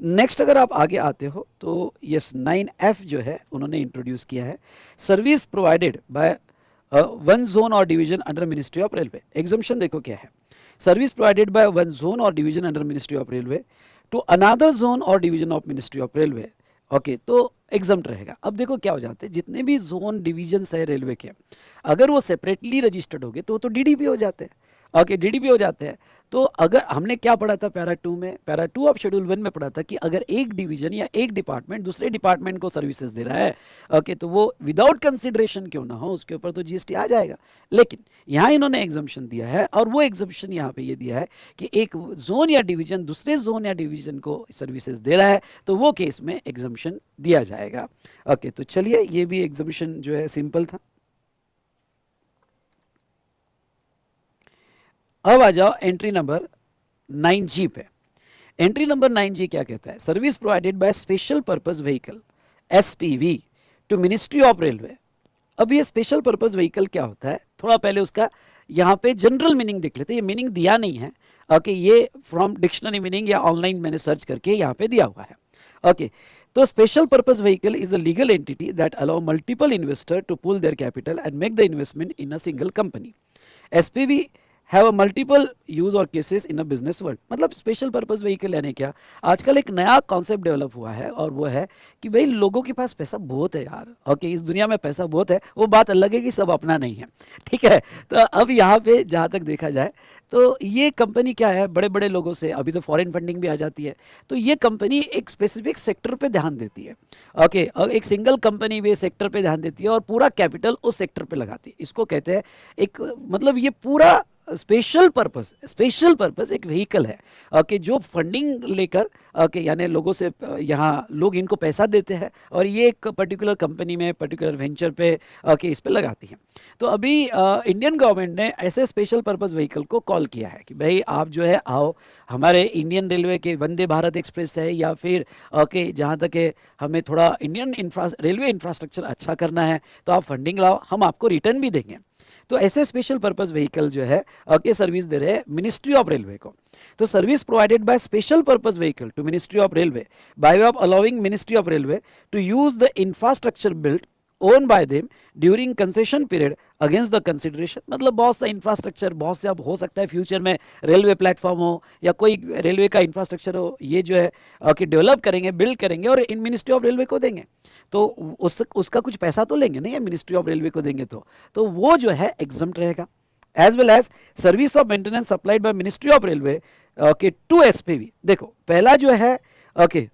Next अगर आप आगे आते हो तो यस 9F जो है उन्होंने इंट्रोड्यूस किया है, service provided by one zone और division under ministry of railway. Exemption देखो क्या है, service provided by one zone और division under ministry of railway to another zone और division of ministry of railway. Okay, तो exempt रहेगा। अब देखो क्या हो जाते हैं, जितने भी जोन डिवीजन्स है रेलवे के, अगर वो सेपरेटली रजिस्टर्ड हो गए तो डीडीपी हो जाते हैं। ओके, डीडीपी हो जाते हैं। तो अगर हमने क्या पढ़ा था पैरा 2 में, पैरा 2 ऑफ शेड्यूल 1 में पढ़ा था कि अगर एक डिवीजन या एक डिपार्टमेंट दूसरे डिपार्टमेंट को सर्विसेज दे रहा है, ओके, तो वो विदाउट कंसिडरेशन क्यों ना हो उसके ऊपर तो जीएसटी आ जाएगा। लेकिन यहाँ इन्होंने एग्जम्पशन दिया है, और वो एग्जम्पशन यहाँ पे ये दिया है कि एक जोन या डिवीजन दूसरे जोन या डिवीजन को सर्विसेज दे रहा है तो वो केस में एग्जम्पशन दिया जाएगा। ओके, तो चलिए ये भी एग्जम्पशन जो है सिंपल था। अब आ जाओ एंट्री नंबर 9G पे। एंट्री नंबर 9G क्या कहता है, service provided by special purpose vehicle SPV to ministry of railway. अब ये स्पेशल पर्पस व्हीकल क्या होता है, थोड़ा पहले उसका यहाँ पे जनरल मीनिंग देख लेते हैं। ये मीनिंग दिया नहीं है, ओके, ये फ्रॉम डिक्शनरी मीनिंग या ऑनलाइन मैंने सर्च करके यहाँ पे दिया हुआ है। ओके, तो special purpose vehicle is a legal entity that allow multiple investor to pool their capital and make the investment in a single company. SPV have a multiple use और cases in a business world. मतलब special purpose vehicle यानी क्या, आजकल एक नया concept develop हुआ है और वो है कि भाई लोगों के पास पैसा बहुत है यार। ओके, इस दुनिया में पैसा बहुत है, वो बात अलग है कि सब अपना नहीं है, ठीक है। तो अब यहाँ पे जहाँ तक देखा जाए तो ये कंपनी क्या है, बड़े बड़े लोगों से, अभी तो फॉरेन फंडिंग भी आ जाती है, तो ये कंपनी एक स्पेसिफिक सेक्टर पे ध्यान देती है। ओके, और एक सिंगल कंपनी वे सेक्टर पे ध्यान देती है और पूरा कैपिटल उस सेक्टर पे लगाती है। इसको कहते हैं एक, मतलब ये पूरा स्पेशल पर्पस एक व्हीकल है, ओके, जो फंडिंग लेकर, ओके, यानी लोगों से, यहाँ लोग इनको पैसा देते हैं और ये एक पर्टिकुलर कंपनी में पर्टिकुलर वेंचर पे, ओके, इस पे लगाती हैं। तो अभी इंडियन गवर्नमेंट ने ऐसे स्पेशल पर्पस व्हीकल को कॉल किया है कि भाई आप जो है आओ, हमारे इंडियन रेलवे के वंदे भारत एक्सप्रेस है या फिर ओके जहाँ तक है हमें थोड़ा इंडियन रेलवे इंफ्रास्ट्रक्चर अच्छा करना है, तो आप फंडिंग लाओ, हम आपको रिटर्न भी देंगे। तो ऐसे स्पेशल पर्पस व्हीकल जो है के सर्विस दे रहे हैं मिनिस्ट्री ऑफ रेलवे को। तो service provided by special purpose vehicle to ministry of railway by way of allowing ministry of railway to use the infrastructure built own by them during concession period against the consideration. मतलब बहुत सा infrastructure, बहुत से, अब हो सकता है future में रेलवे प्लेटफॉर्म हो या कोई रेलवे का इंफ्रास्ट्रक्चर हो, ये जो है कि डेवलप करेंगे, बिल्ड करेंगे और इन मिनिस्ट्री ऑफ रेलवे को देंगे, तो उसका कुछ पैसा तो लेंगे नहीं, मिनिस्ट्री ऑफ रेलवे को देंगे तो वो जो है एग्जम्प्ट रहेगा। As well as service of maintenance supplied by ministry of railway okay to SPV. देखो पहला जो है, ओके,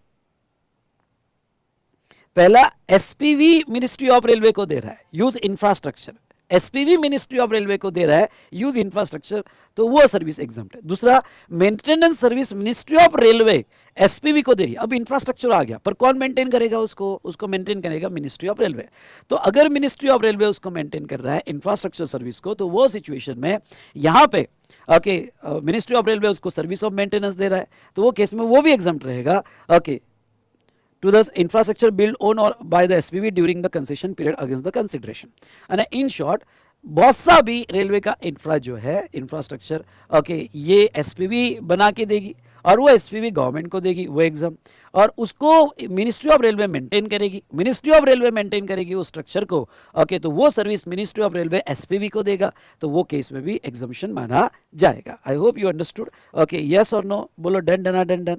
पहला एसपीवी मिनिस्ट्री ऑफ रेलवे को दे रहा है use infrastructure, SPV ministry of railway को दे रहा है यूज इंफ्रास्ट्रक्चर, तो वो सर्विस एग्जाम्प्ट है। दूसरा, maintenance service ministry of railway SPV को दे रही है, अब इंफ्रास्ट्रक्चर आ गया, पर कौन मेंटेन करेगा उसको मेंटेन करेगा मिनिस्ट्री ऑफ रेलवे। तो अगर मिनिस्ट्री ऑफ रेलवे उसको मेंटेन कर रहा है इंफ्रास्ट्रक्चर सर्विस को, तो वो सिचुएशन में यहाँ पे ओके मिनिस्ट्री ऑफ रेलवे उसको सर्विस ऑफ मेंटेनेंस दे रहा है, तो वो केस में वो भी एग्जाम्प्ट रहेगा। Okay, to the infrastructure built on or by the SPV during the concession period against the consideration। and in short बहुत सा भी रेलवे का इंफ्रा जो है इंफ्रास्ट्रक्चर, ओके, ये एसपीवी बना के देगी और वो एसपीवी गवर्नमेंट को देगी वो एग्जाम, और उसको मिनिस्ट्री ऑफ रेलवे मेंटेन करेगी, मिनिस्ट्री ऑफ रेलवे मेंटेन करेगी उस स्ट्रक्चर को, ओके, तो वो service ministry of railway SPV को देगा, तो वो केस में भी एग्जाम्पशन माना जाएगा। I hope you understood. Okay, yes और नो बोलो, डन डन डन डन।